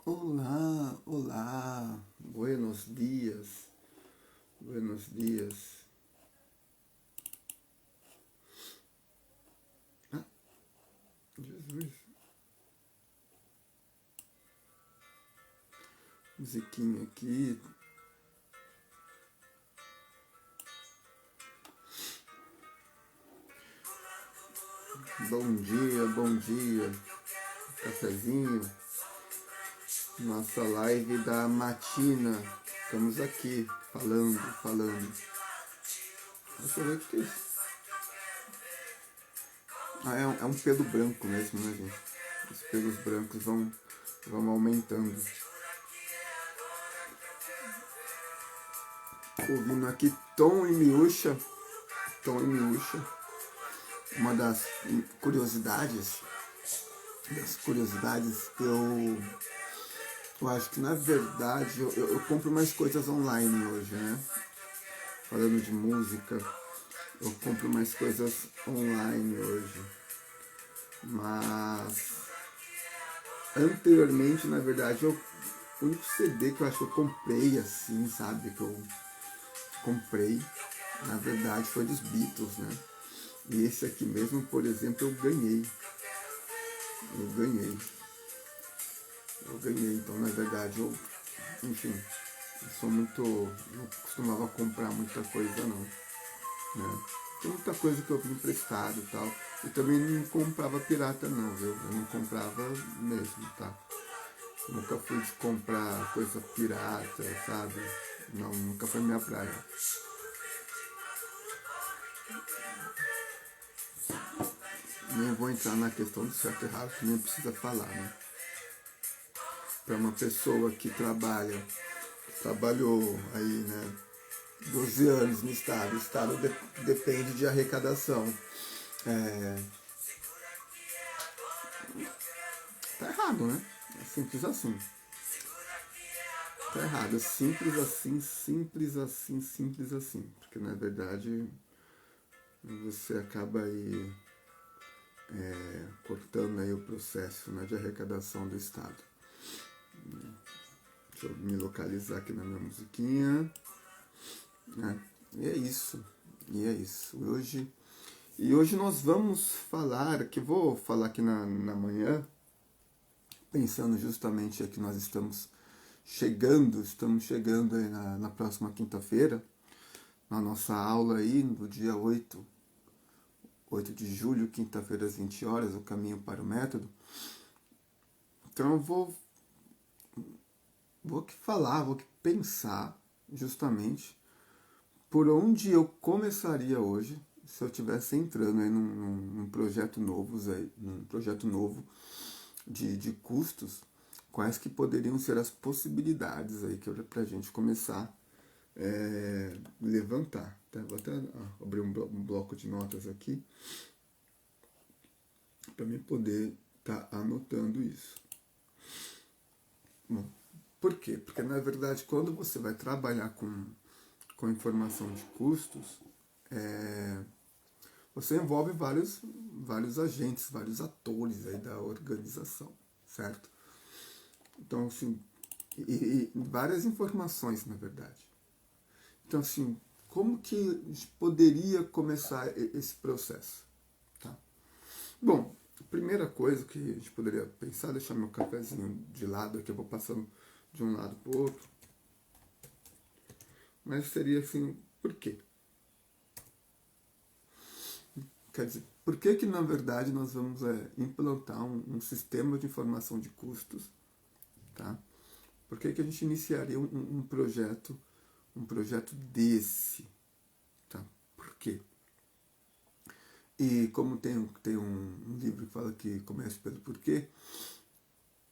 Olá, olá, buenos dias, buenos dias. Ah, Jesus, musiquinha aqui. Bom dia, cafezinho. Nossa live da matina. Estamos aqui, falando. Deixa eu ver o que é isso. Ah, é um pelo branco mesmo, né, gente? Os pelos brancos vão aumentando. Ouvindo aqui Tom e Miúcha. Uma das curiosidades, eu acho que na verdade eu compro mais coisas online hoje, né? Falando de música, eu compro mais coisas online hoje. Mas anteriormente, na verdade, o único CD que eu acho que eu comprei assim, sabe? Que eu comprei, na verdade, foi dos Beatles, né? E esse aqui mesmo, por exemplo, eu ganhei. Então na verdade enfim, eu sou muito. Não costumava comprar muita coisa não. Né? Tem muita coisa que eu vi emprestado e tal. E também não comprava pirata não, viu? Eu não comprava mesmo, tá? Nunca fui de comprar coisa pirata, sabe? Não, nunca foi minha praia. Nem vou entrar na questão do certo e errado, que nem precisa falar, né? Para uma pessoa que trabalhou aí, né, 12 anos no Estado, o Estado depende de arrecadação. Tá errado, né? É simples assim. Tá errado, é simples assim. Porque na verdade você acaba aí cortando aí o processo, né, de arrecadação do Estado. Deixa eu me localizar aqui na minha musiquinha. E é isso. Hoje nós vamos falar, que vou falar aqui na manhã, pensando justamente que nós estamos chegando aí na próxima quinta-feira, na nossa aula aí, no dia 8 de julho, quinta-feira às 20 horas, o caminho para o método. Então eu vou pensar justamente por onde eu começaria hoje se eu estivesse entrando aí num projeto novo de custos, quais que poderiam ser as possibilidades aí que para a gente começar levantar. Tá? Vou até abrir um bloco de notas aqui para mim poder estar anotando isso. Bom, por quê? Porque na verdade quando você vai trabalhar com informação de custos, você envolve vários agentes, vários atores aí da organização, certo? Então, assim, e várias informações, na verdade. Então, assim, como que a gente poderia começar esse processo? Tá? Bom, a primeira coisa que a gente poderia pensar, deixar meu cafezinho de lado aqui, eu vou passando de um lado para o outro, mas seria assim, por quê? Quer dizer, por que na verdade nós vamos implantar um sistema de informação de custos? Tá? Por que a gente iniciaria um projeto desse? Tá? Por quê? E como tem um livro que fala que começa pelo porquê,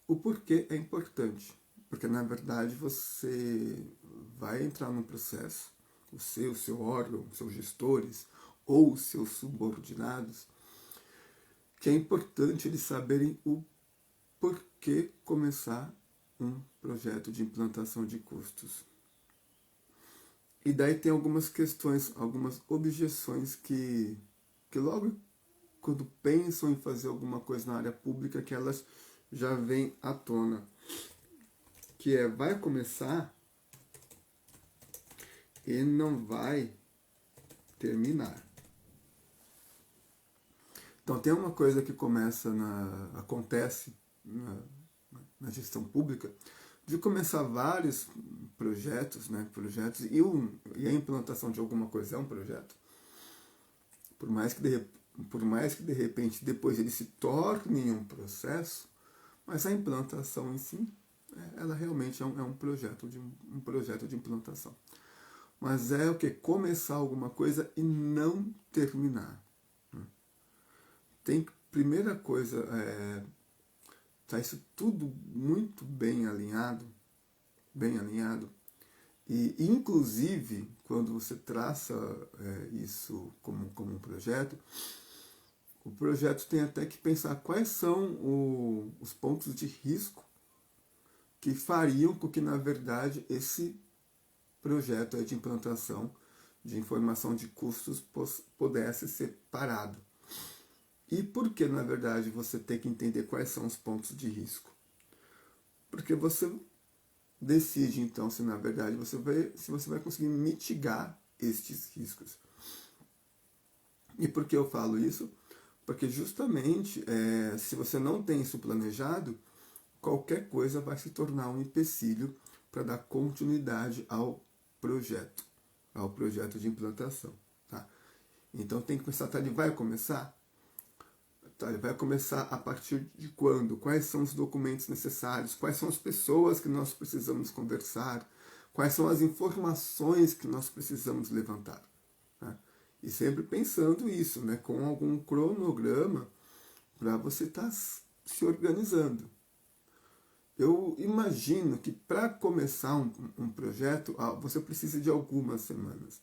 o porquê é importante. Porque na verdade você vai entrar num processo, o seu órgão, seus gestores ou os seus subordinados, que é importante eles saberem o porquê começar um projeto de implantação de custos. E daí tem algumas questões, algumas objeções que logo quando pensam em fazer alguma coisa na área pública, que elas já vêm à tona. que vai começar e não vai terminar. Então tem uma coisa que acontece na gestão pública, de começar vários projetos, e a implantação de alguma coisa é um projeto, por mais que de repente depois ele se torne um processo, mas a implantação em si, ela realmente é um projeto de implantação. Mas é o que? Começar alguma coisa e não terminar. Primeira coisa, tá isso tudo muito bem alinhado, e inclusive quando você traça isso como um projeto, o projeto tem até que pensar quais são os pontos de risco que fariam com que, na verdade, esse projeto de implantação de informação de custos pudesse ser parado. E por que, na verdade, você tem que entender quais são os pontos de risco? Porque você decide, então, se na verdade você vai conseguir mitigar estes riscos. E por que eu falo isso? Porque justamente, se você não tem isso planejado, qualquer coisa vai se tornar um empecilho para dar continuidade ao projeto de implantação. Tá? Então tem que pensar, ele vai começar? Ele vai começar a partir de quando? Quais são os documentos necessários? Quais são as pessoas que nós precisamos conversar? Quais são as informações que nós precisamos levantar? Tá? E sempre pensando isso, com algum cronograma para você estar se organizando. Eu imagino que para começar um projeto, você precisa de algumas semanas.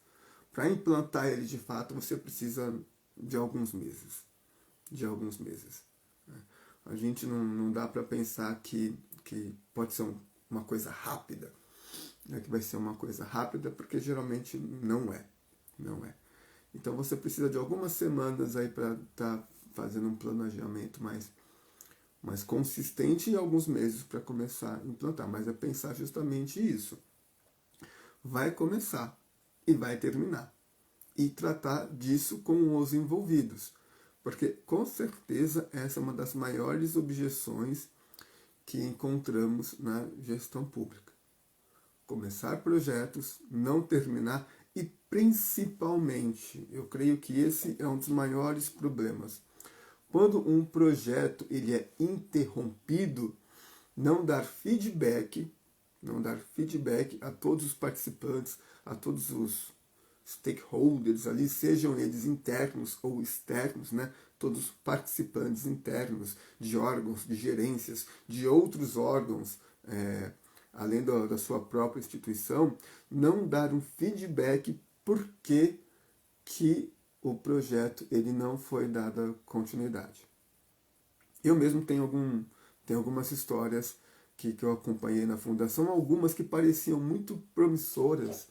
Para implantar ele de fato, você precisa de alguns meses. A gente não dá para pensar que pode ser uma coisa rápida, que vai ser uma coisa rápida, porque geralmente não é. Então você precisa de algumas semanas aí para estar fazendo um planejamento mais consistente e alguns meses para começar a implantar. Mas é pensar justamente isso. Vai começar e vai terminar. E tratar disso com os envolvidos. Porque, com certeza, essa é uma das maiores objeções que encontramos na gestão pública. Começar projetos, não terminar e, principalmente, eu creio que esse é um dos maiores problemas. Quando um projeto ele é interrompido, não dar feedback a todos os participantes, a todos os stakeholders ali, sejam eles internos ou externos, todos os participantes internos de órgãos, de gerências, de outros órgãos, além da sua própria instituição, não dar um feedback por que o projeto ele não foi dada continuidade. Eu mesmo tenho algumas histórias que eu acompanhei na fundação, algumas que pareciam muito promissoras,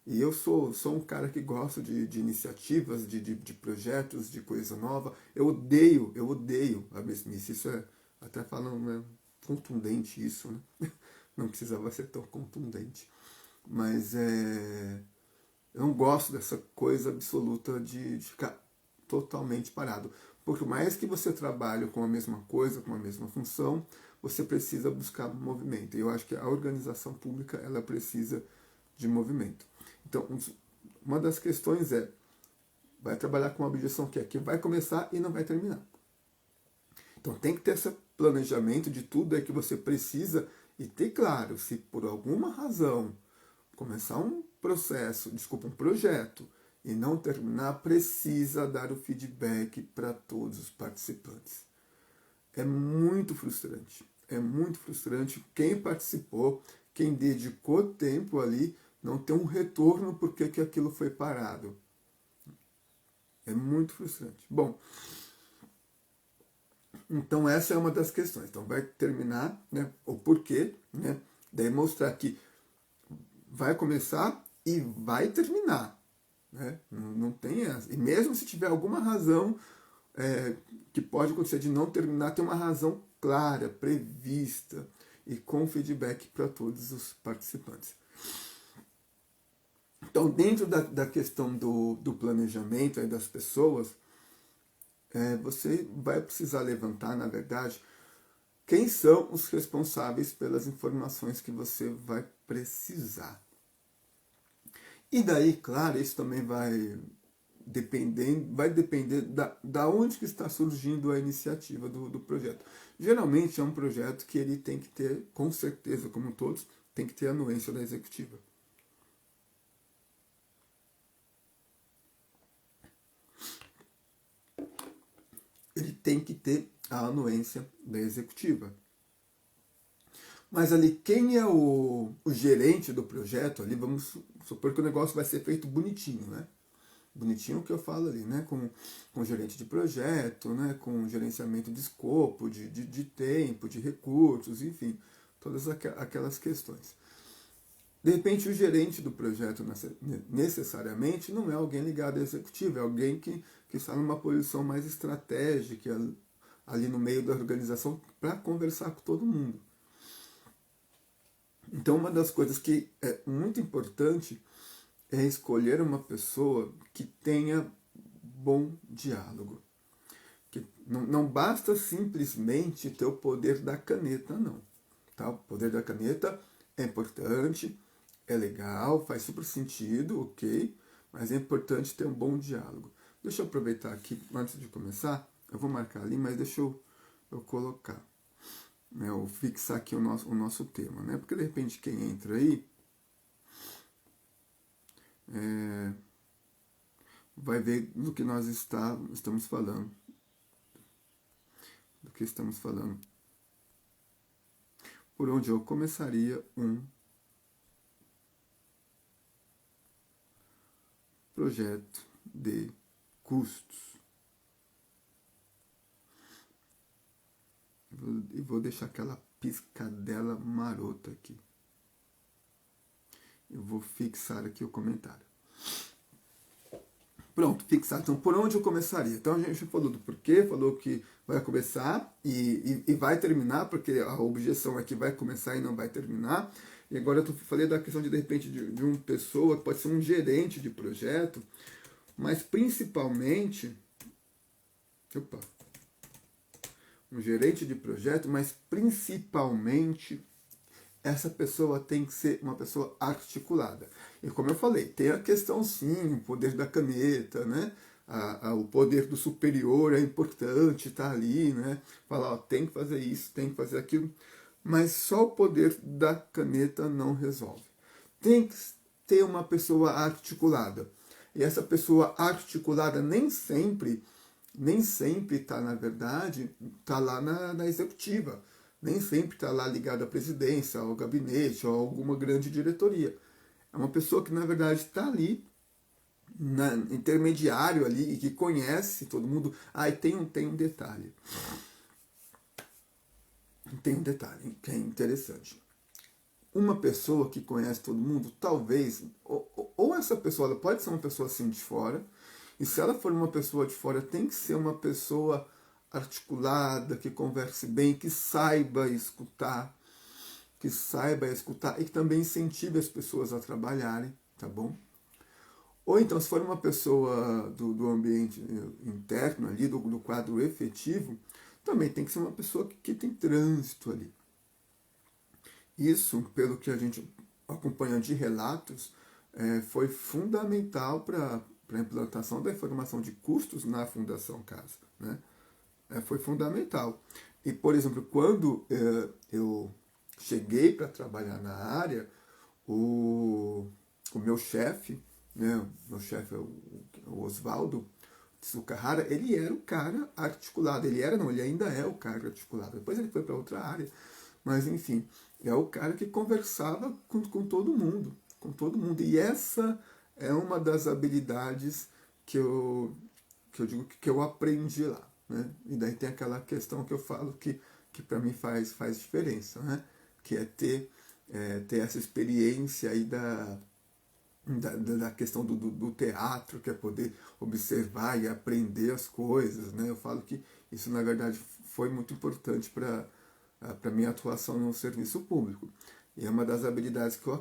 E eu sou um cara que gosta de iniciativas, de projetos, de coisa nova. Eu odeio a mesmice. Isso até falando, contundente isso, Não precisava ser tão contundente. Mas eu não gosto dessa coisa absoluta de ficar totalmente parado. Por mais que você trabalhe com a mesma coisa, com a mesma função, você precisa buscar movimento. E eu acho que a organização pública ela precisa de movimento. Então, uma das questões vai trabalhar com uma objeção que vai começar e não vai terminar. Então, tem que ter esse planejamento de tudo que você precisa e ter claro, se por alguma razão começar um projeto e não terminar, precisa dar o feedback para todos os participantes. É muito frustrante. Quem participou, quem dedicou tempo ali, não ter um retorno porque que aquilo foi parado. É muito frustrante. Bom, então essa é uma das questões. Então vai terminar, o porquê, daí mostrar que vai começar e vai terminar. Não tem essa. E mesmo se tiver alguma razão que pode acontecer de não terminar, tem uma razão clara, prevista. e com feedback para todos os participantes. Então, dentro da questão do planejamento aí das pessoas, você vai precisar levantar, na verdade, quem são os responsáveis pelas informações que você vai precisar. E daí, claro, isso também vai depender da onde que está surgindo a iniciativa do projeto. Geralmente é um projeto que ele tem que ter, com certeza, como todos, tem que ter a anuência da executiva. Ele tem que ter a anuência da executiva. Mas ali, quem é o gerente do projeto, ali vamos supor que o negócio vai ser feito bonitinho, né? Bonitinho que eu falo ali, né? Com gerente de projeto, né? Com gerenciamento de escopo, de tempo, de recursos, enfim, todas aquelas questões. De repente, o gerente do projeto necessariamente não é alguém ligado à executiva, é alguém que está numa posição mais estratégica ali no meio da organização para conversar com todo mundo. Então, uma das coisas que é muito importante é escolher uma pessoa que tenha bom diálogo. Que não basta simplesmente ter o poder da caneta, não. Tá? O poder da caneta é importante, é legal, faz super sentido, ok, mas é importante ter um bom diálogo. Deixa eu aproveitar aqui, antes de começar, eu vou marcar ali, mas deixa eu colocar, né, eu fixar aqui o nosso tema, né? Porque de repente quem entra aí vai ver do que nós estamos falando. Do que estamos falando. Por onde eu começaria um projeto de custos. E vou deixar aquela piscadela marota aqui. Eu vou fixar aqui o comentário. Pronto, fixar. Então, por onde eu começaria? Então, a gente falou do porquê, falou que vai começar e vai terminar, porque a objeção é que vai começar e não vai terminar. E agora eu falei da questão de repente, de uma pessoa, pode ser um gerente de projeto, mas principalmente... Opa! Um gerente de projeto, mas principalmente essa pessoa tem que ser uma pessoa articulada. E como eu falei, tem a questão sim, o poder da caneta, né? O poder do superior é importante, tá ali, né? Falar, ó, tem que fazer isso, tem que fazer aquilo. Mas só o poder da caneta não resolve. Tem que ter uma pessoa articulada. E essa pessoa articulada nem sempre está, na verdade, está lá na executiva. Nem sempre está lá ligado à presidência, ao gabinete, ou a alguma grande diretoria. É uma pessoa que, na verdade, está ali, intermediário ali, e que conhece todo mundo. Ah, e tem um detalhe. Tem um detalhe que é interessante. Uma pessoa que conhece todo mundo, talvez, ou essa pessoa ela pode ser uma pessoa assim de fora, e se ela for uma pessoa de fora, tem que ser uma pessoa articulada, que converse bem, que saiba escutar e que também incentive as pessoas a trabalharem, tá bom? Ou então, se for uma pessoa do ambiente interno ali, do quadro efetivo, também tem que ser uma pessoa que tem trânsito ali. Isso, pelo que a gente acompanha de relatos, foi fundamental para a implantação da informação de custos na Fundação Casa, né? Foi fundamental. E, por exemplo, quando eu cheguei para trabalhar na área, o meu chefe, né, meu chefe é o Oswaldo Tsukahara, ele era o cara articulado. Ele ainda é o cara articulado. Depois ele foi para outra área. Mas, enfim, é o cara que conversava com todo mundo. Com todo mundo. E essa é uma das habilidades que eu digo que eu aprendi lá. Né? E daí tem aquela questão que eu falo que para mim faz diferença, né? Que é ter essa experiência aí da questão do teatro, que é poder observar e aprender as coisas. Né? Eu falo que isso, na verdade, foi muito importante para para minha atuação no serviço público. E é uma das habilidades que eu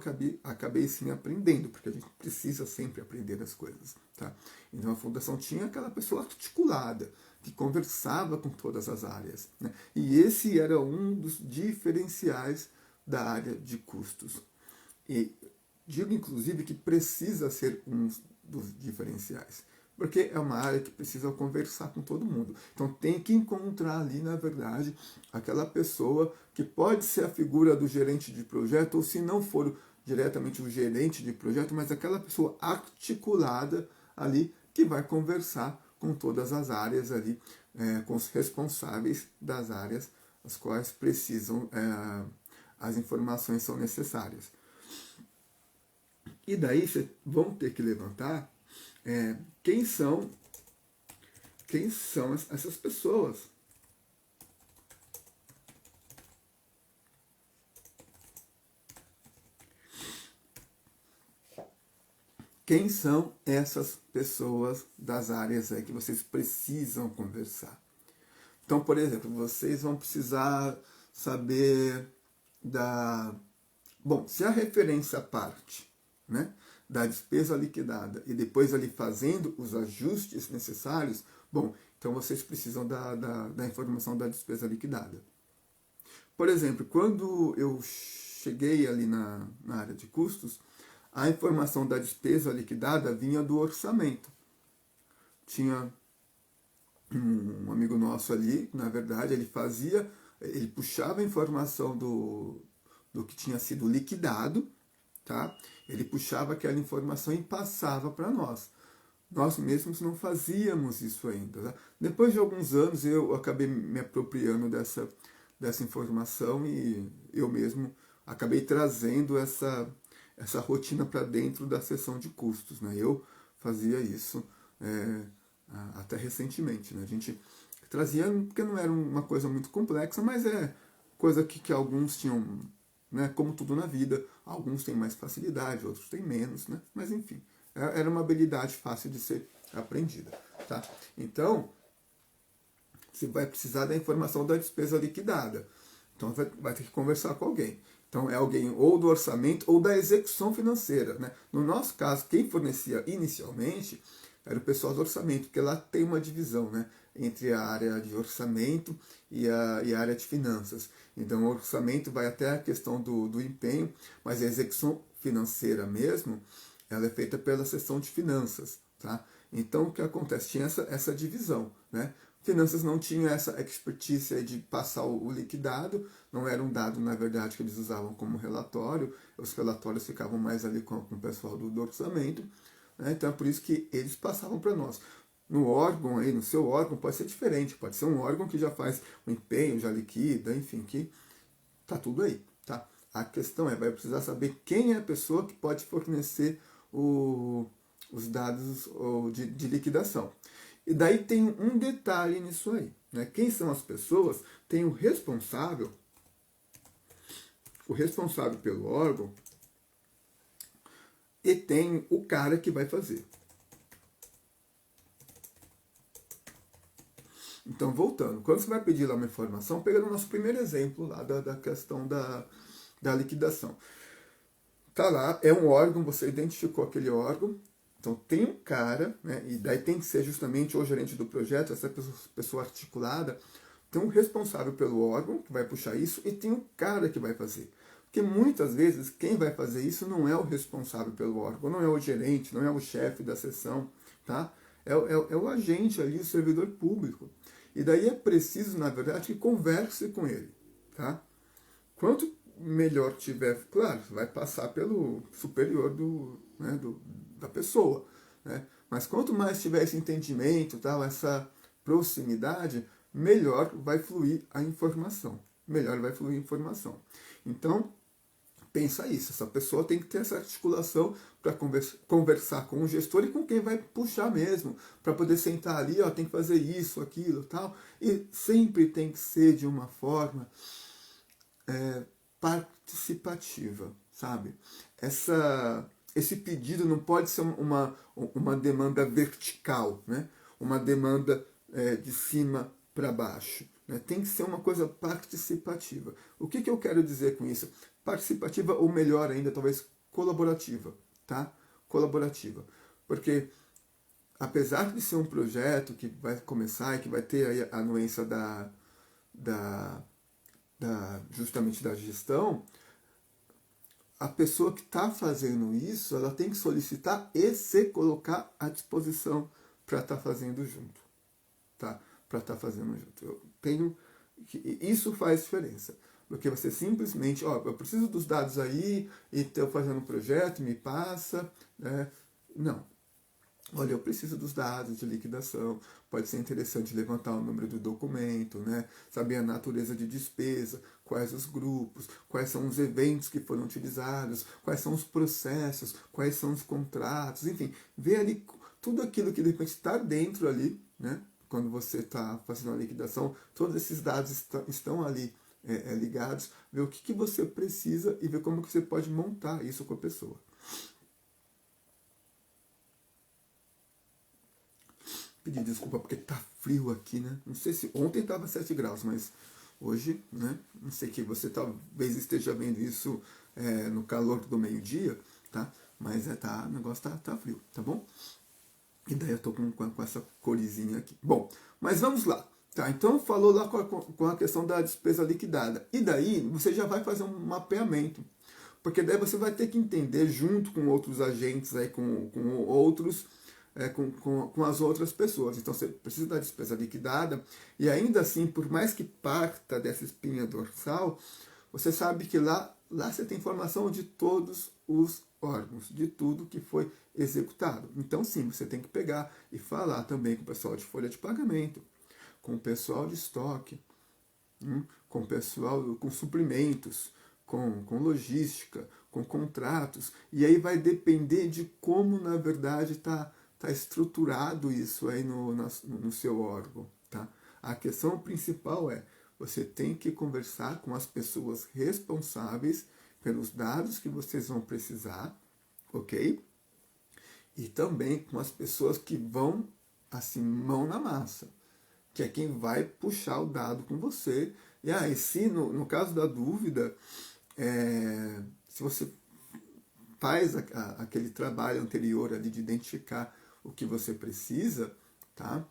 acabei sim aprendendo, porque a gente precisa sempre aprender as coisas. Tá? Então a fundação tinha aquela pessoa articulada, que conversava com todas as áreas. Né? E esse era um dos diferenciais da área de custos. E digo inclusive que precisa ser um dos diferenciais, porque é uma área que precisa conversar com todo mundo. Então tem que encontrar ali, na verdade, aquela pessoa que pode ser a figura do gerente de projeto, ou se não for diretamente o gerente de projeto, mas aquela pessoa articulada ali que vai conversar com todas as áreas ali, com os responsáveis das áreas as quais precisam, as informações são necessárias. E daí vocês vão ter que levantar quem são essas pessoas. Quem são essas pessoas das áreas aí que vocês precisam conversar? Então, por exemplo, vocês vão precisar saber da... Bom, se a referência parte, né, da despesa liquidada e depois ali fazendo os ajustes necessários, bom, então vocês precisam da informação da despesa liquidada. Por exemplo, quando eu cheguei ali na área de custos, a informação da despesa liquidada vinha do orçamento. Tinha um amigo nosso ali, na verdade, ele puxava a informação do que tinha sido liquidado, tá? Ele puxava aquela informação e passava para nós. Nós mesmos não fazíamos isso ainda. Tá? Depois de alguns anos eu acabei me apropriando dessa informação e eu mesmo acabei trazendo essa rotina para dentro da seção de custos. Né? Eu fazia isso até recentemente. Né? A gente trazia, porque não era uma coisa muito complexa, mas é coisa que alguns tinham, né? Como tudo na vida, alguns têm mais facilidade, outros têm menos, né? Mas enfim, era uma habilidade fácil de ser aprendida. Tá? Então, você vai precisar da informação da despesa liquidada. Então vai ter que conversar com alguém. Então é alguém ou do orçamento ou da execução financeira. Né? No nosso caso, quem fornecia inicialmente era o pessoal do orçamento, porque lá tem uma divisão, né, entre a área de orçamento e a área de finanças. Então o orçamento vai até a questão do empenho, mas a execução financeira mesmo, ela é feita pela seção de finanças. Tá? Então o que acontece? Tinha essa divisão. Né? Finanças não tinha essa expertise de passar o liquidado, não era um dado, na verdade, que eles usavam como relatório, os relatórios ficavam mais ali com o pessoal do orçamento, né? Então é por isso que eles passavam para nós. No órgão aí, no seu órgão, pode ser diferente, pode ser um órgão que já faz o empenho, já liquida, enfim, que tá tudo aí. Tá? A questão vai precisar saber quem é a pessoa que pode fornecer os dados de liquidação. E daí tem um detalhe nisso aí. Né? Quem são as pessoas? Tem o responsável pelo órgão e tem o cara que vai fazer. Então, voltando, quando você vai pedir lá uma informação, pegando o nosso primeiro exemplo lá da questão da liquidação. Tá lá, é um órgão, você identificou aquele órgão, então tem um cara, né, e daí tem que ser justamente o gerente do projeto, essa pessoa articulada, tem um responsável pelo órgão que vai puxar isso e tem um cara que vai fazer. Porque muitas vezes quem vai fazer isso não é o responsável pelo órgão, não é o gerente, não é o chefe da seção, tá? É o agente ali, o servidor público. E daí é preciso, na verdade, que converse com ele, tá? Quanto melhor tiver, claro, vai passar pelo superior da pessoa, né? Mas quanto mais tiver esse entendimento, tal, essa proximidade, melhor vai fluir a informação. Melhor vai fluir a informação. Então, pensa isso, essa pessoa tem que ter essa articulação para conversar com o gestor e com quem vai puxar mesmo, para poder sentar ali, ó, tem que fazer isso, aquilo, tal, e sempre tem que ser de uma forma participativa, sabe? Esse pedido não pode ser uma demanda vertical, né? Uma demanda de cima para baixo. né? Tem que ser uma coisa participativa. O que eu quero dizer com isso? Participativa, ou melhor ainda, talvez colaborativa, tá? Colaborativa. Porque apesar de ser um projeto que vai começar e que vai ter aí a anuência da, justamente da gestão, a pessoa que está fazendo isso, ela tem que solicitar e se colocar à disposição para estar fazendo junto, tá? Para estar fazendo junto. Isso faz diferença. Porque você simplesmente, eu preciso dos dados aí, e estou fazendo um projeto, me passa, né? Não. Olha, eu preciso dos dados de liquidação, pode ser interessante levantar o número do documento, né? Saber a natureza de despesa, quais os grupos, quais são os eventos que foram utilizados, quais são os processos, quais são os contratos, enfim, ver ali tudo aquilo que de repente está dentro ali, né? Quando você está fazendo a liquidação, todos esses dados estão ali ligados, ver o que você precisa e ver como que você pode montar isso com a pessoa. Pedir desculpa porque tá frio aqui, né? Não sei se ontem tava 7 graus, mas hoje, né? Não sei que você talvez esteja vendo isso no calor do meio-dia, tá? Mas o negócio tá frio, tá bom? E daí eu tô com essa corizinha aqui. Bom, mas vamos lá. Tá, então falou lá com a questão da despesa liquidada. E daí você já vai fazer um mapeamento. Porque daí você vai ter que entender junto com outros agentes, aí, com outros com as outras pessoas. Então você precisa da despesa liquidada e ainda assim, por mais que parta dessa espinha dorsal, você sabe que lá você tem informação de todos os órgãos, de tudo que foi executado. Então sim, você tem que pegar e falar também com o pessoal de folha de pagamento, com o pessoal de estoque, com o pessoal com suprimentos, com logística, com contratos, e aí vai depender de como na verdade está estruturado isso aí no seu órgão, tá? A questão principal você tem que conversar com as pessoas responsáveis pelos dados que vocês vão precisar, ok? E também com as pessoas que vão, assim, mão na massa, que é quem vai puxar o dado com você. E se no caso da dúvida, se você faz aquele trabalho anterior ali de identificar o que você precisa, tá?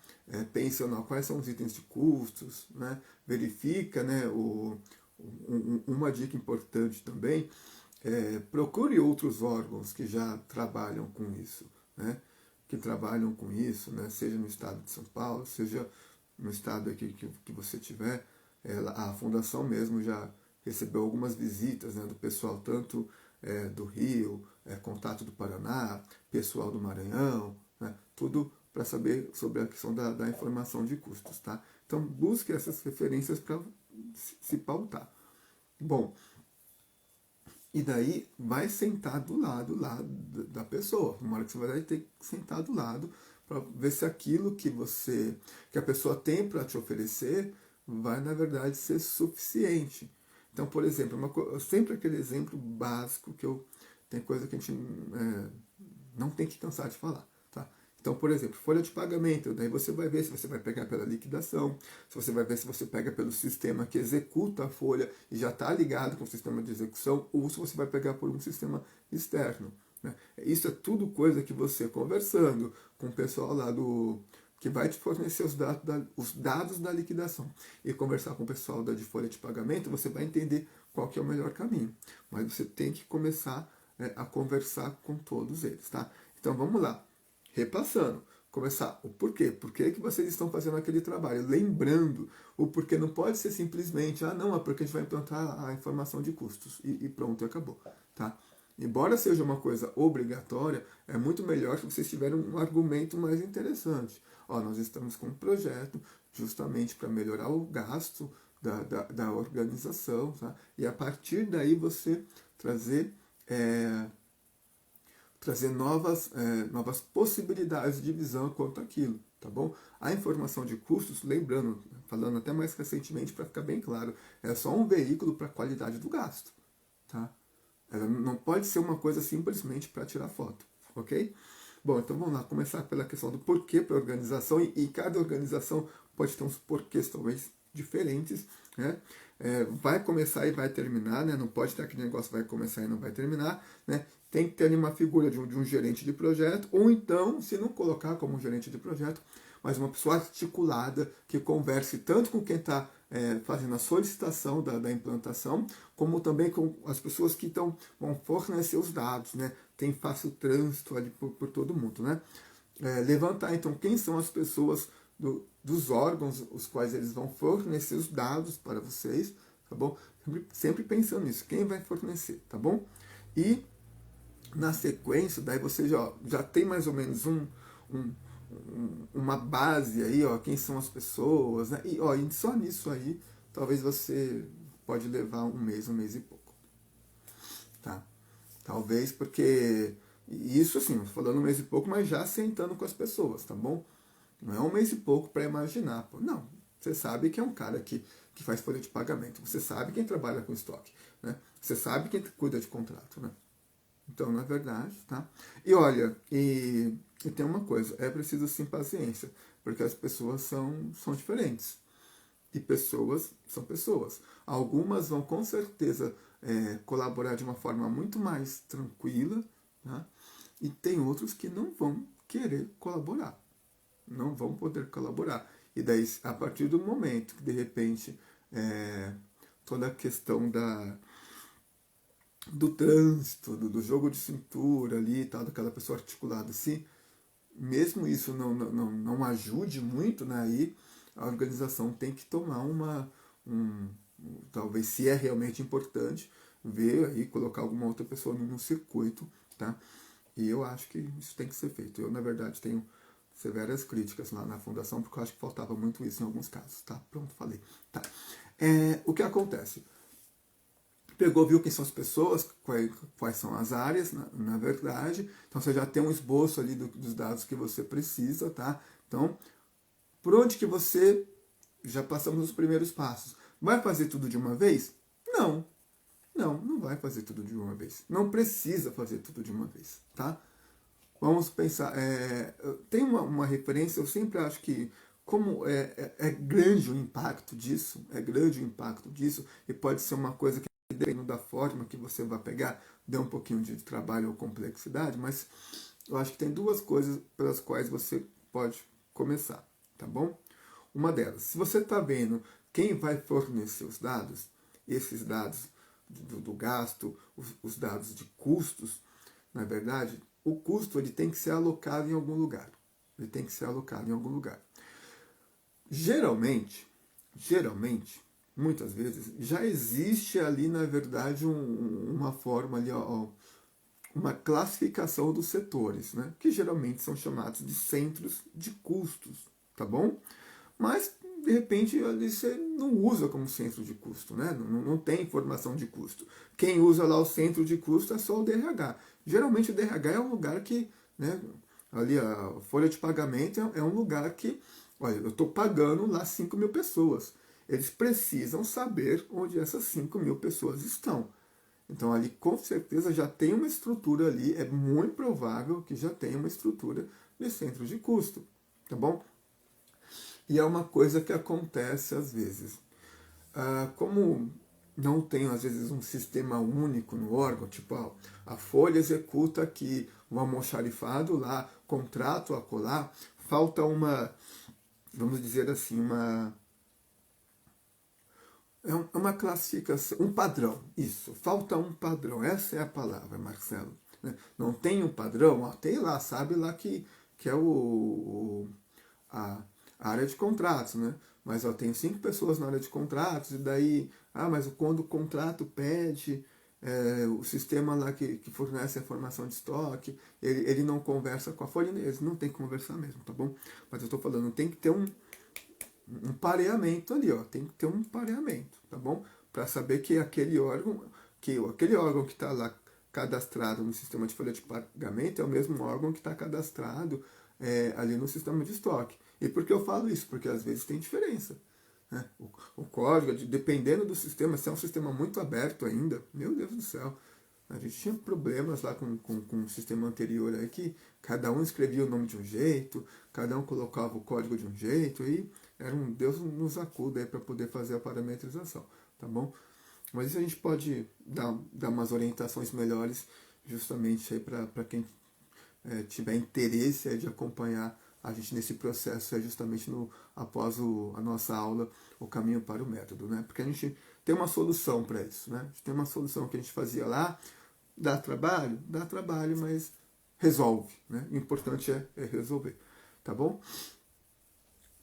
Pensa quais são os itens de custos, né? Verifica, né? Uma dica importante também procure outros órgãos que já trabalham com isso, né? Que trabalham com isso, né? Seja no estado de São Paulo, seja no estado aqui que você tiver. A fundação mesmo já recebeu algumas visitas, né, do pessoal tanto do Rio, contato do Paraná, pessoal do Maranhão, né, tudo para saber sobre a questão da informação de custos, tá? Então busque essas referências para se pautar. Bom, e daí vai sentar do lado lá da pessoa. Uma hora que você vai ter que sentar do lado para ver se aquilo que a pessoa tem para te oferecer vai na verdade ser suficiente. Então, por exemplo, sempre aquele exemplo básico tem coisa que a gente não tem que cansar de falar, tá? Então, por exemplo, folha de pagamento, daí você vai ver se você vai pegar pela liquidação, se você vai ver se você pega pelo sistema que executa a folha e já está ligado com o sistema de execução, ou se você vai pegar por um sistema externo, né? Isso é tudo coisa que você conversando com o pessoal lá que vai te fornecer os dados da liquidação e conversar com o pessoal de folha de pagamento, você vai entender qual que é o melhor caminho. Mas você tem que começar a conversar com todos eles, tá? Então vamos lá, repassando, começar o porquê. Por que vocês estão fazendo aquele trabalho? Lembrando, o porquê não pode ser simplesmente, não, é porque a gente vai implantar a informação de custos e pronto, acabou, tá? Embora seja uma coisa obrigatória, é muito melhor se vocês tiverem um argumento mais interessante. Nós estamos com um projeto justamente para melhorar o gasto da organização, tá? E a partir daí você trazer novas possibilidades de visão quanto àquilo, tá bom? A informação de custos, lembrando, falando até mais recentemente para ficar bem claro, é só um veículo para a qualidade do gasto, tá? Ela não pode ser uma coisa simplesmente para tirar foto, ok? Bom, então vamos lá, começar pela questão do porquê para a organização, e cada organização pode ter uns porquês talvez diferentes, né? Vai começar e vai terminar, né? Não pode ter aquele negócio vai começar e não vai terminar, né? Tem que ter ali uma figura de um gerente de projeto, ou então, se não colocar como um gerente de projeto, mas uma pessoa articulada que converse tanto com quem está fazendo a solicitação da implantação, como também com as pessoas que vão fornecer os dados, né? Tem fácil trânsito ali por todo mundo, né? Levantar então quem são as pessoas dos órgãos os quais eles vão fornecer os dados para vocês, tá bom? Sempre pensando nisso, quem vai fornecer, tá bom? E na sequência, daí você já tem mais ou menos uma base aí, ó, quem são as pessoas, né? E só nisso aí, talvez você pode levar um mês e pouco, tá? Talvez porque, isso assim, falando um mês e pouco, mas já sentando com as pessoas, tá bom? Não é um mês e pouco para imaginar, pô. Não, você sabe que é um cara que faz folha de pagamento, você sabe quem trabalha com estoque, né? Você sabe quem cuida de contrato, né? Então, na verdade, tá? E olha, e tem uma coisa, é preciso sim paciência, porque as pessoas são diferentes. E pessoas são pessoas. Algumas vão com certeza colaborar de uma forma muito mais tranquila, tá? E tem outros que não vão querer colaborar, não vão poder colaborar. E daí, a partir do momento que de repente toda a questão do trânsito, do jogo de cintura ali, tal, daquela pessoa articulada, se mesmo isso não ajude muito, né, aí a organização tem que tomar talvez se é realmente importante, ver aí, colocar alguma outra pessoa no circuito, tá? E eu acho que isso tem que ser feito. Eu, na verdade, tenho severas críticas lá na fundação, porque eu acho que faltava muito isso em alguns casos, tá? Pronto, falei. Tá. O que acontece? Pegou, viu quem são as pessoas, quais são as áreas, na verdade. Então você já tem um esboço ali dos dados que você precisa, tá? Então, por onde que você já passamos os primeiros passos? Vai fazer tudo de uma vez? Não. Não vai fazer tudo de uma vez. Não precisa fazer tudo de uma vez, tá? Vamos pensar. Tem uma referência, eu sempre acho que como é grande o impacto disso, e pode ser uma coisa que, dependendo da forma que você vai pegar, dê um pouquinho de trabalho ou complexidade, mas eu acho que tem duas coisas pelas quais você pode começar, tá bom? Uma delas, se você está vendo quem vai fornecer os dados, esses dados do gasto, os dados de custos, na verdade, o custo ele tem que ser alocado em algum lugar. Ele tem que ser alocado em algum lugar. Geralmente, muitas vezes, já existe ali, na verdade, uma forma ali, uma classificação dos setores, né? Que geralmente são chamados de centros de custos, tá bom? Mas, de repente, ali você não usa como centro de custo, né? Não tem informação de custo. Quem usa lá o centro de custo é só o DRH. Geralmente o DRH é um lugar que, né, ali a folha de pagamento é um lugar que, olha, eu estou pagando lá 5 mil pessoas. Eles precisam saber onde essas 5 mil pessoas estão. Então ali com certeza já tem uma estrutura ali, é muito provável que já tenha uma estrutura de centro de custo, tá bom? E é uma coisa que acontece às vezes. Como não tem às vezes um sistema único no órgão, tipo a Folha executa aqui um almoxarifado lá, contrato a colar, falta vamos dizer assim, uma classificação, um padrão, isso, falta um padrão, essa é a palavra, Marcelo. Né? Não tem um padrão, tem lá, sabe lá que é a área de contratos, né? Mas eu tenho 5 pessoas na área de contratos, e daí, mas quando o contrato pede, o sistema lá que fornece a informação de estoque, ele não conversa com a folha, eles não tem que conversar mesmo, tá bom? Mas eu estou falando, tem que ter um pareamento ali, ó, tem que ter um pareamento, tá bom? Para saber que aquele órgão que está lá cadastrado no sistema de folha de pagamento é o mesmo órgão que está cadastrado ali no sistema de estoque. E por que eu falo isso? Porque às vezes tem diferença. Né? O código, dependendo do sistema, se é um sistema muito aberto ainda, meu Deus do céu, a gente tinha problemas lá com o sistema anterior aí, que cada um escrevia o nome de um jeito, cada um colocava o código de um jeito, e era um Deus nos acuda aí para poder fazer a parametrização, tá bom? Mas isso a gente pode dar umas orientações melhores justamente aí para quem tiver interesse aí de acompanhar a gente nesse processo, é justamente após a nossa aula, o caminho para o método, né? Porque a gente tem uma solução para isso, né? A gente tem uma solução que a gente fazia lá, dá trabalho, mas resolve, né? O importante é resolver, tá bom?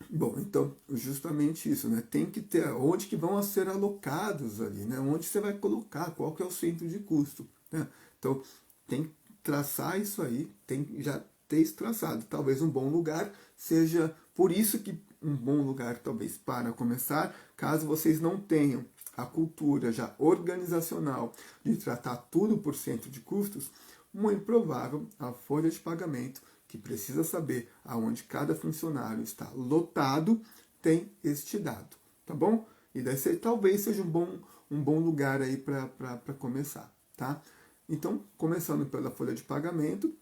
Bom, então, justamente isso, né? Tem que ter onde que vão ser alocados ali, né? Onde você vai colocar, qual que é o centro de custo, né? Então, tem que traçar isso aí, tem que já ter isso traçado. Talvez um bom lugar seja, por isso que um bom lugar, talvez, para começar, caso vocês não tenham a cultura já organizacional de tratar tudo por centro de custos, muito provável a folha de pagamento, que precisa saber aonde cada funcionário está lotado, tem este dado, tá bom? E daí talvez seja um bom lugar aí para começar, tá? Então, começando pela folha de pagamento,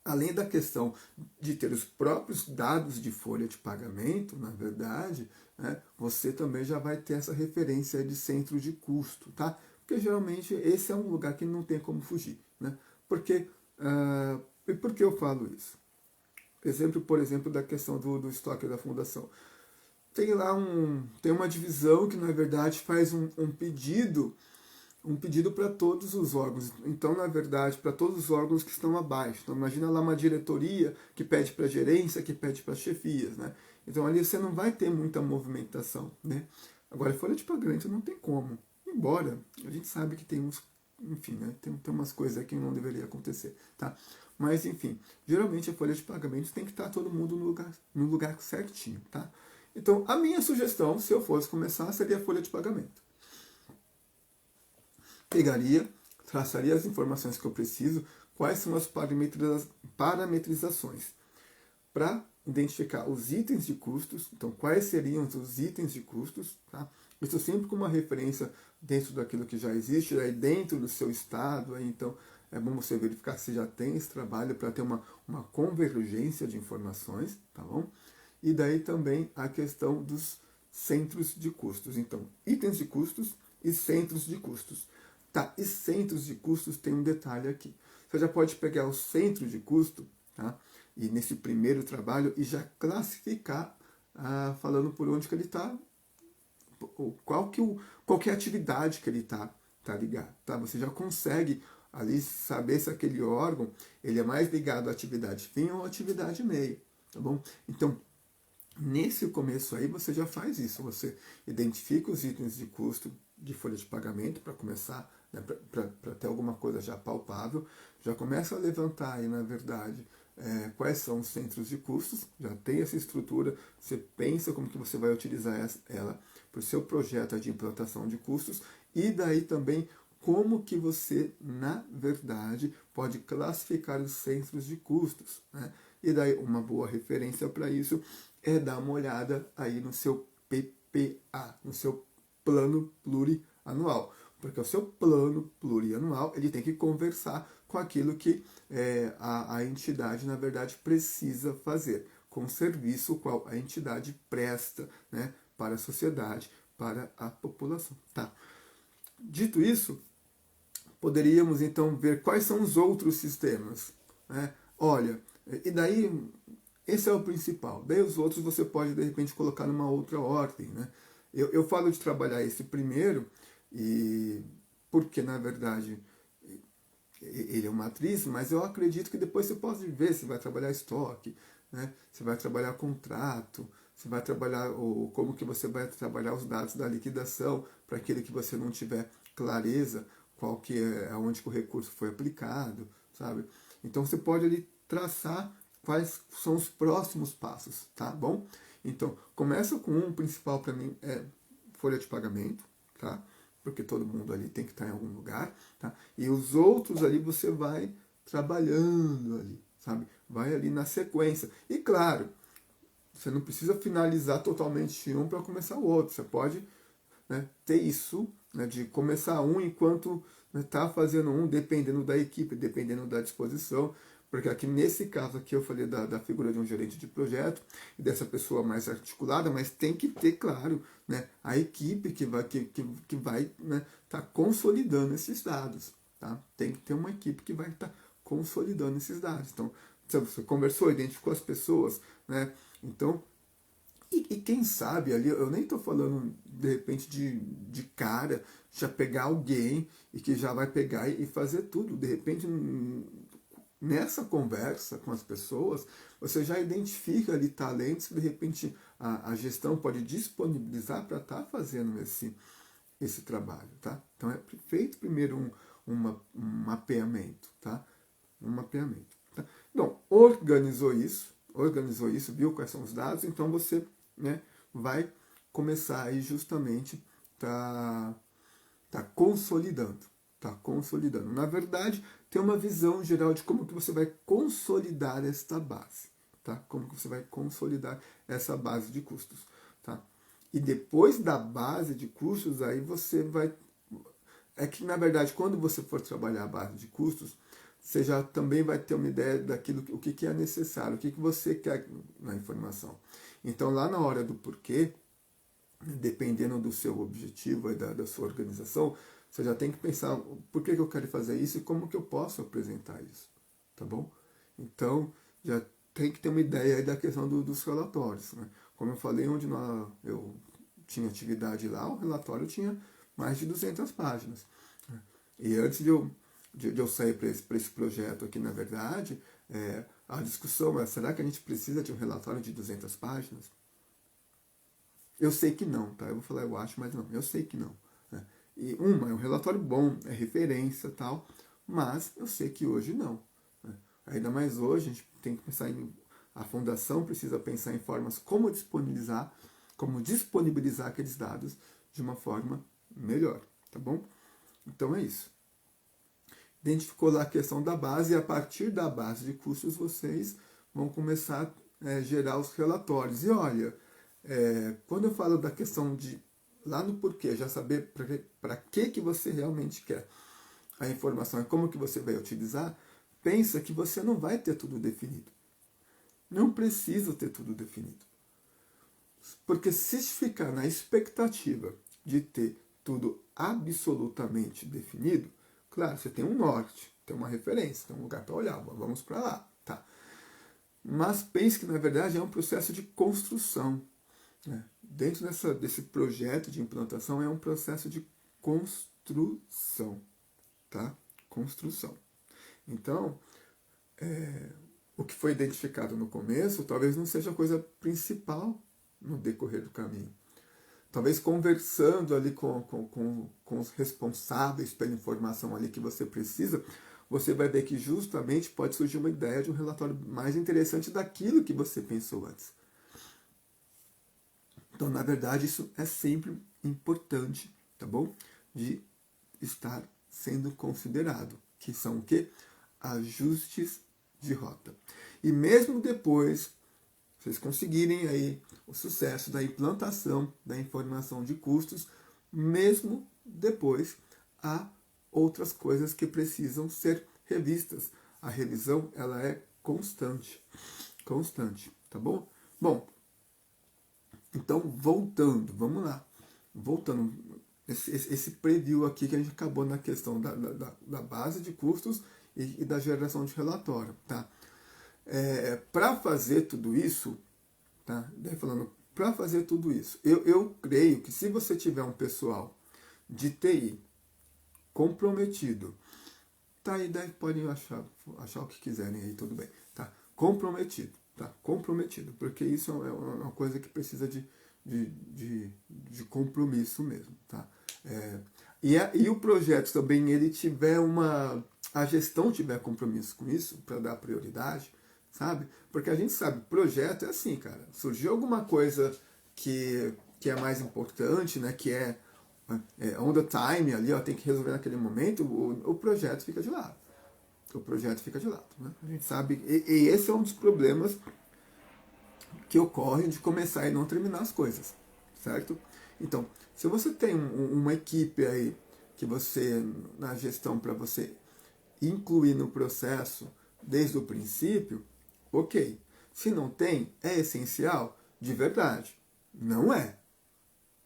além da questão de ter os próprios dados de folha de pagamento, na verdade, né, você também já vai ter essa referência de centro de custo, tá? Porque geralmente esse é um lugar que não tem como fugir, né? E por que eu falo isso? Exemplo, por exemplo, da questão do estoque da fundação. Tem lá tem uma divisão que, na verdade, faz um pedido para todos os órgãos. Então, na verdade, para todos os órgãos que estão abaixo. Então, imagina lá uma diretoria que pede para a gerência, que pede para as chefias, né? Então, ali você não vai ter muita movimentação, né? Agora, folha de pagamento não tem como. Embora a gente sabe que tem uns, enfim, né? Tem umas coisas aqui que não deveria acontecer, tá? Mas, enfim, geralmente a folha de pagamento tem que estar todo mundo no lugar certinho, tá? Então, a minha sugestão, se eu fosse começar, seria a folha de pagamento. Pegaria, traçaria as informações que eu preciso, quais são as parametrizações, para identificar os itens de custos, então quais seriam os itens de custos, tá? Isso sempre com uma referência dentro daquilo que já existe, aí dentro do seu estado, aí então é bom você verificar se já tem esse trabalho para ter uma convergência de informações, tá bom? E daí também a questão dos centros de custos. Então, itens de custos e centros de custos. Tá, e centros de custos tem um detalhe aqui. Você já pode pegar o centro de custo, tá? E nesse primeiro trabalho, e já classificar, falando por onde que ele está, qual que é a atividade que ele tá ligado, tá? Você já consegue ali saber se aquele órgão ele é mais ligado à atividade fim ou à atividade meio, tá bom? Então, nesse começo aí, você já faz isso, você identifica os itens de custo de folha de pagamento para começar, né, para ter alguma coisa já palpável, já começa a levantar aí, na verdade, quais são os centros de custos, já tem essa estrutura, você pensa como que você vai utilizar ela para o seu projeto de implantação de custos, e daí também como que você, na verdade, pode classificar os centros de custos, né? E daí uma boa referência para isso é dar uma olhada aí no seu PPA, no seu plano plurianual. Porque o seu plano plurianual ele tem que conversar com aquilo que a entidade, na verdade, precisa fazer, com o serviço o qual a entidade presta, né, para a sociedade, para a população. Tá? Dito isso, poderíamos então ver quais são os outros sistemas. Né? Olha, e daí esse é o principal. Daí os outros você pode de repente colocar numa outra ordem. Né? Eu falo de trabalhar esse primeiro, e porque na verdade ele é uma matriz, mas eu acredito que depois você pode ver se vai trabalhar estoque, né? Se vai trabalhar contrato, se vai trabalhar como que você vai trabalhar os dados da liquidação para aquele que você não tiver clareza qual que é aonde que o recurso foi aplicado, sabe? Então você pode ali traçar quais são os próximos passos, tá bom? Então começa com um principal para mim é folha de pagamento, tá? Porque todo mundo ali tem que estar em algum lugar, tá? E os outros ali você vai trabalhando ali, sabe? Vai ali na sequência. E claro, você não precisa finalizar totalmente um para começar o outro. Você pode, né, ter isso, né, de começar um enquanto está fazendo um, dependendo da equipe, dependendo da disposição. Porque aqui nesse caso aqui eu falei da figura de um gerente de projeto e dessa pessoa mais articulada, mas tem que ter, claro, né, a equipe que vai, né, tá consolidando esses dados. Tá? Tem que ter uma equipe que vai estar consolidando esses dados. Então, você conversou, identificou as pessoas, né? Então, e quem sabe ali, eu nem estou falando de repente de cara, já pegar alguém e que já vai pegar e fazer tudo. De repente, nessa conversa com as pessoas, você já identifica ali talentos que de repente a gestão pode disponibilizar para estar fazendo esse trabalho. Tá? Então é feito primeiro um mapeamento. Tá? Um mapeamento. Tá? Então, organizou isso, viu quais são os dados, então você, né, vai começar aí justamente tá consolidando. Tá consolidando. Na verdade, tem uma visão geral de como que você vai consolidar esta base. Tá? Como que você vai consolidar essa base de custos. Tá? E depois da base de custos, aí você vai... É que, na verdade, quando você for trabalhar a base de custos, você já também vai ter uma ideia daquilo, o que é necessário, o que você quer na informação. Então, lá na hora do porquê, dependendo do seu objetivo e da sua organização, você já tem que pensar por que eu quero fazer isso e como que eu posso apresentar isso. Tá bom? Então, já tem que ter uma ideia aí da questão dos relatórios. Né? Como eu falei, onde eu tinha atividade lá, o relatório tinha mais de 200 páginas. Né? E antes de eu sair para esse projeto aqui, na verdade, a discussão é, será que a gente precisa de um relatório de 200 páginas? Eu sei que não, tá? Eu vou falar eu acho, mas não, eu sei que não. Né? E é um relatório bom, é referência e tal, mas eu sei que hoje não. Né? Ainda mais hoje, a gente tem que pensar a fundação precisa pensar em formas como disponibilizar aqueles dados de uma forma melhor, tá bom? Então é isso. Identificou lá a questão da base e a partir da base de custos vocês vão começar a gerar os relatórios. E olha, quando eu falo da questão de lá no porquê, já saber para que você realmente quer a informação e como que você vai utilizar, pensa que você não vai ter tudo definido. Não precisa ter tudo definido. Porque se ficar na expectativa de ter tudo absolutamente definido, claro, você tem um norte, tem uma referência, tem um lugar para olhar, vamos para lá. Tá? Mas pense que, na verdade, é um processo de construção. Né? Dentro desse projeto de implantação, é um processo de construção. Tá? Construção. Então, o que foi identificado no começo talvez não seja a coisa principal no decorrer do caminho. Talvez conversando ali com os responsáveis pela informação ali que você precisa, você vai ver que justamente pode surgir uma ideia de um relatório mais interessante daquilo que você pensou antes. Então, na verdade, isso é sempre importante, tá bom? De estar sendo considerado, que são o quê? Ajustes de rota. E mesmo depois, vocês conseguirem aí o sucesso da implantação da informação de custos, mesmo depois há outras coisas que precisam ser revistas. A revisão, ela é constante, tá bom? Bom, então voltando, vamos lá, voltando, esse preview aqui que a gente acabou na questão da base de custos e da geração de relatório, tá? Para fazer tudo isso, tá? Daí falando, para fazer tudo isso, eu creio que se você tiver um pessoal de TI comprometido, tá aí, daí podem achar o que quiserem aí, tudo bem, tá? Comprometido, tá? Comprometido, porque isso é uma coisa que precisa de compromisso mesmo, tá? E o projeto também, ele tiver a gestão tiver compromisso com isso, para dar prioridade, sabe? Porque a gente sabe, projeto é assim, cara. Surgiu alguma coisa que é mais importante, né? Que é on the time ali, ó, tem que resolver naquele momento, o projeto fica de lado. O projeto fica de lado, né? A gente sabe, e esse é um dos problemas que ocorrem de começar e não terminar as coisas, certo? Então, se você tem uma equipe aí que você, na gestão, para você incluir no processo, desde o princípio, ok. Se não tem, é essencial? De verdade, não é.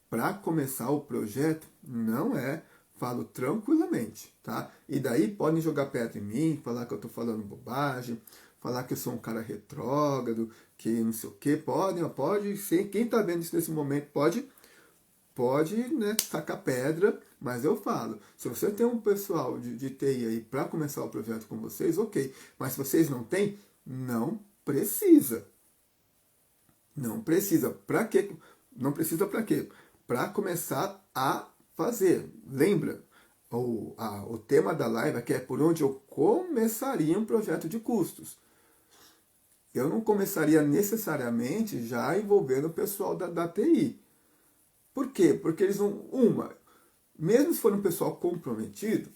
Para começar o projeto, não é. Falo tranquilamente, tá? E daí podem jogar pedra em mim, falar que eu tô falando bobagem, falar que eu sou um cara retrógrado, que não sei o que. Pode ser. Quem tá vendo isso nesse momento pode, né, tacar pedra, mas eu falo, se você tem um pessoal de TI aí para começar o projeto com vocês, ok. Mas se vocês não têm, não precisa. Não precisa. Para quê? Não precisa para quê? Para começar a fazer. Lembra? O tema da live aqui é por onde eu começaria um projeto de custos. Eu não começaria necessariamente já envolvendo o pessoal da TI. Por quê? Porque eles vão, mesmo se for um pessoal comprometido,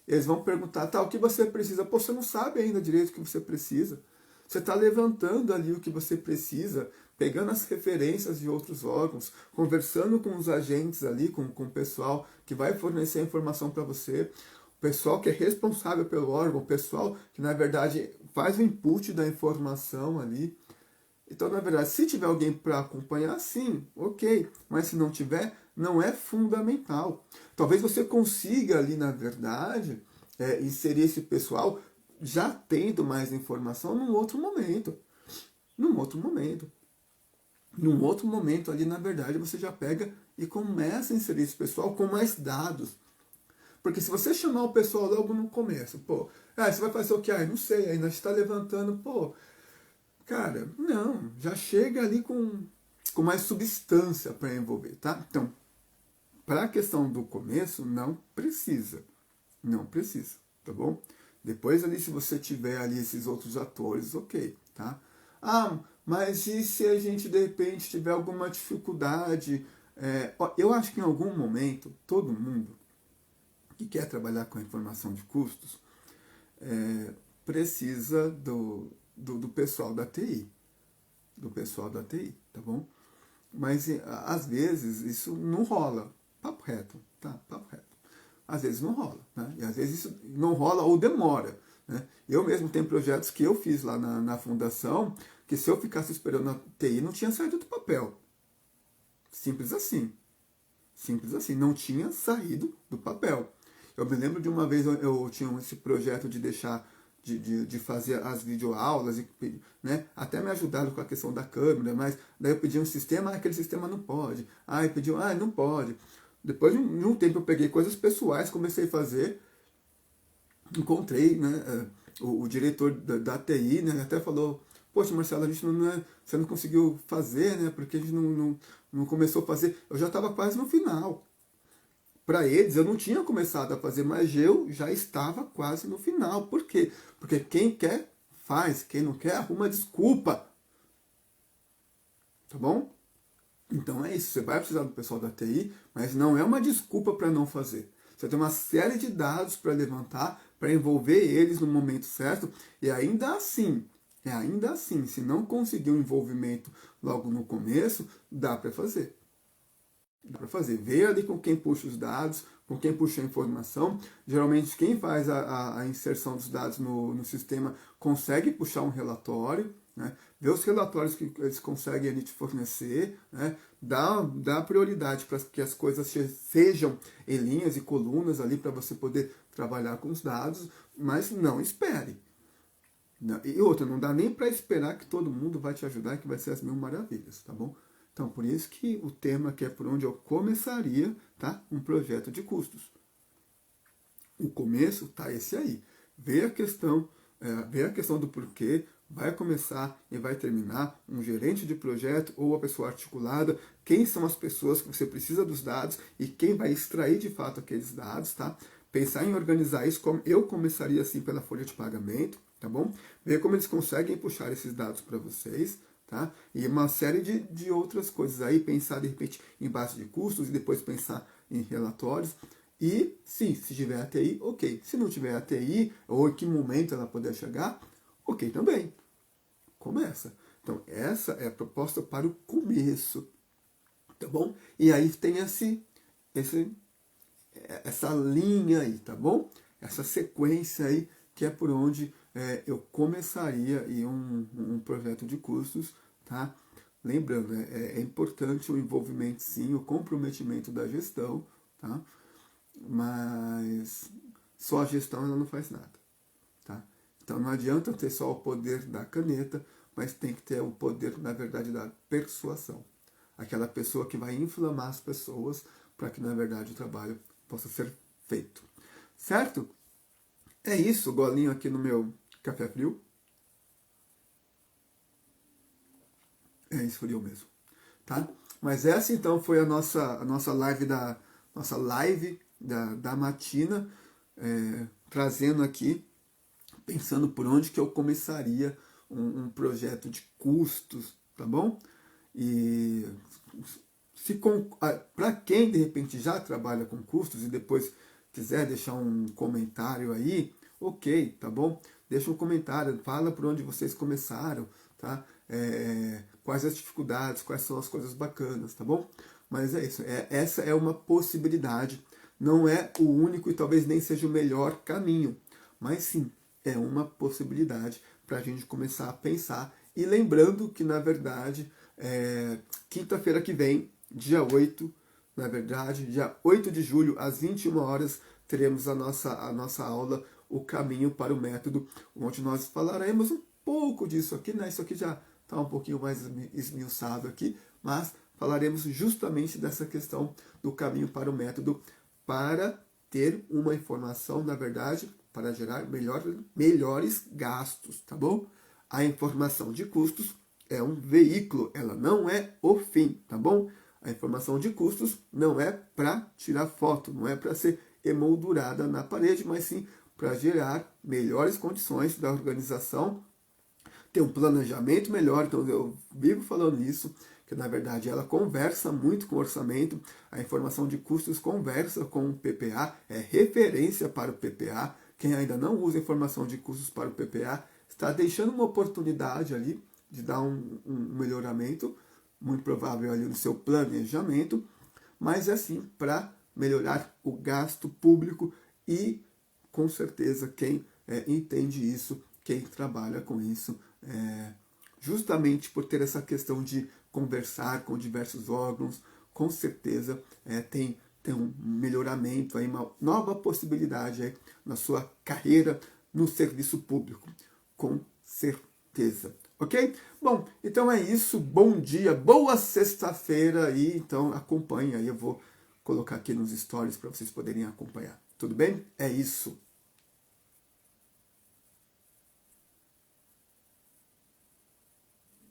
eles vão perguntar, tá, o que você precisa? Pô, você não sabe ainda direito o que você precisa. Você está levantando ali o que você precisa, pegando as referências de outros órgãos, conversando com os agentes ali, com o pessoal que vai fornecer a informação para você, o pessoal que é responsável pelo órgão, o pessoal que na verdade faz o input da informação ali. Então, na verdade, se tiver alguém para acompanhar, sim, ok. Mas se não tiver, não é fundamental. Talvez você consiga ali, na verdade, inserir esse pessoal já tendo mais informação num outro momento. Num outro momento. Num outro momento ali, na verdade, você já pega e começa a inserir esse pessoal com mais dados. Porque se você chamar o pessoal logo no começo, pô, você vai fazer o quê? Não sei, ainda está levantando, pô. Cara, não, já chega ali com mais substância para envolver, tá? Então, para a questão do começo, não precisa. Não precisa, tá bom? Depois ali, se você tiver ali esses outros atores, ok, tá? Mas e se a gente de repente tiver alguma dificuldade? Eu acho que em algum momento, todo mundo que quer trabalhar com a informação de custos precisa do pessoal da TI. Do pessoal da TI, tá bom? Mas às vezes isso não rola. Papo reto, tá? Papo reto. Às vezes não rola, né? E às vezes isso não rola ou demora, né? Eu mesmo tenho projetos que eu fiz lá na fundação que se eu ficasse esperando a TI não tinha saído do papel. Simples assim. Simples assim. Não tinha saído do papel. Eu me lembro de uma vez eu tinha esse projeto de deixar de fazer as videoaulas, né? Até me ajudaram com a questão da câmera, mas daí eu pedi um sistema, aquele sistema não pode. Eu pedi, não pode. Depois de um tempo eu peguei coisas pessoais, comecei a fazer, encontrei, né, o diretor da TI, né, até falou, poxa Marcelo, a gente você não conseguiu fazer, né, porque a gente não começou a fazer. Eu já estava quase no final. Para eles, eu não tinha começado a fazer, mas eu já estava quase no final. Por quê? Porque quem quer, faz. Quem não quer, arruma desculpa. Tá bom? Então é isso. Você vai precisar do pessoal da TI, mas não é uma desculpa para não fazer. Você tem uma série de dados para levantar, para envolver eles no momento certo. E ainda assim, se não conseguir um envolvimento logo no começo, dá para fazer. Dá para fazer. Ver ali com quem puxa os dados, com quem puxa a informação. Geralmente quem faz a inserção dos dados no sistema consegue puxar um relatório, né? Ver os relatórios que eles conseguem ali te fornecer, né? Dá prioridade para que as coisas sejam em linhas e colunas ali para você poder trabalhar com os dados, mas não espere. E outra, não dá nem para esperar que todo mundo vai te ajudar, que vai ser as mil maravilhas, tá bom? Então, por isso que o tema que é por onde eu começaria, tá? Um projeto de custos. O começo tá esse aí. Ver a questão do porquê, vai começar e vai terminar um gerente de projeto ou a pessoa articulada, quem são as pessoas que você precisa dos dados e quem vai extrair de fato aqueles dados, tá? Pensar em organizar isso, como eu começaria assim pela folha de pagamento, tá bom? Ver como eles conseguem puxar esses dados para vocês, tá? E uma série de outras coisas aí, pensar de repente em base de custos e depois pensar em relatórios. E sim, se tiver ATI, ok. Se não tiver ATI, ou em que momento ela puder chegar, ok também. Começa. Então, essa é a proposta para o começo. Tá bom? E aí tem essa linha aí, tá bom? Essa sequência aí, que é por onde eu começaria aí um projeto de custos, tá? Lembrando, é importante o envolvimento, sim, o comprometimento da gestão, tá? Mas só a gestão ela não faz nada, tá? Então não adianta ter só o poder da caneta, mas tem que ter o poder, na verdade, da persuasão. Aquela pessoa que vai inflamar as pessoas para que, na verdade, o trabalho possa ser feito. Certo? É isso, golinho aqui no meu café frio. É isso, frio mesmo. Tá? Mas essa então foi a nossa live da matina, trazendo aqui, pensando por onde que eu começaria um projeto de custos, tá bom? E se para quem de repente já trabalha com custos e depois quiser deixar um comentário aí, ok, tá bom? Deixa um comentário, fala por onde vocês começaram, tá? Quais as dificuldades, quais são as coisas bacanas, tá bom? Mas é isso, essa é uma possibilidade, não é o único e talvez nem seja o melhor caminho, mas sim, é uma possibilidade para a gente começar a pensar. E lembrando que, na verdade, quinta-feira que vem, dia 8, na verdade, dia 8 de julho, às 21 horas, teremos a nossa aula, o caminho para o método, onde nós falaremos um pouco disso aqui, né? Isso aqui já está um pouquinho mais esmiuçado aqui, mas falaremos justamente dessa questão do caminho para o método, para ter uma informação, na verdade, para gerar melhores gastos, tá bom? A informação de custos é um veículo, ela não é o fim, tá bom? A informação de custos não é para tirar foto, não é para ser emoldurada na parede, mas sim para gerar melhores condições da organização, ter um planejamento melhor. Então eu vivo falando isso, que na verdade ela conversa muito com o orçamento, a informação de custos conversa com o PPA, é referência para o PPA. Quem ainda não usa informação de custos para o PPA está deixando uma oportunidade ali de dar um melhoramento, muito provável ali no seu planejamento, mas é assim para melhorar o gasto público e com certeza quem entende isso, quem trabalha com isso, justamente por ter essa questão de conversar com diversos órgãos, com certeza tem um melhoramento, aí, uma nova possibilidade aí na sua carreira no serviço público, com certeza. Ok? Bom, então é isso. Bom dia, boa sexta-feira e então acompanhe aí. Eu vou colocar aqui nos stories para vocês poderem acompanhar. Tudo bem? É isso.